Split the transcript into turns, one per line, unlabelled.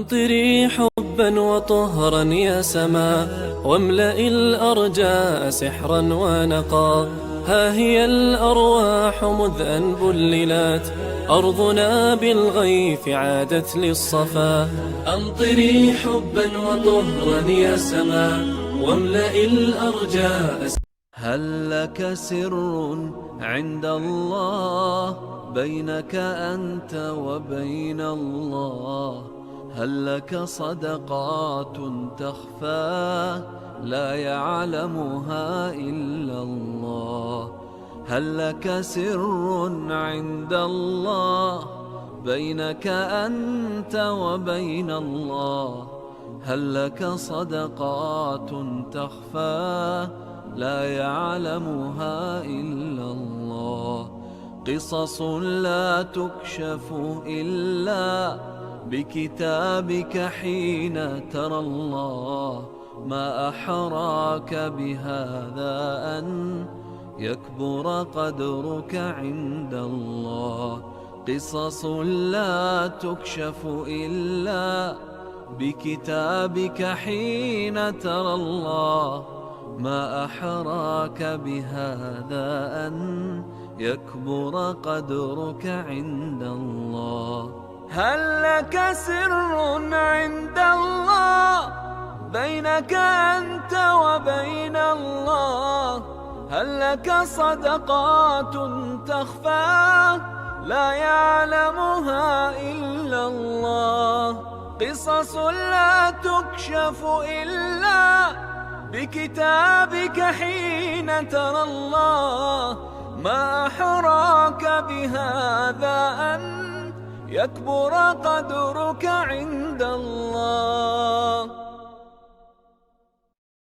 أمطري حبا وطهرا يا سما، واملئي الأرجاء سحرا ونقا. ها هي الأرواح مذ أن بللت، أرضنا بالغيث عادت للصفا. أمطري حبا وطهرا يا سما، واملئي الأرجاء.
هل لك سر عند الله بينك أنت وبين الله؟ هل لك صدقات تخفى لا يعلمها إلا الله؟ هل لك سر عند الله بينك أنت وبين الله؟ هل لك صدقات تخفى لا يعلمها إلا الله؟ قصص لا تكشف إلا بكتابك حين ترى الله. ما أحراك بهذا أن يكبر قدرك عند الله. قصص لا تكشف إلا بكتابك حين ترى الله. ما أحراك بهذا أن يكبر قدرك عند الله. هل لك سر عند الله بينك أنت وبين الله؟ هل لك صدقات تخفى لا يعلمها إلا الله؟ قصص لا تكشف إلا بكتابك حين ترى الله. ما أحراك بهذا أن يكبر قدرك عند الله.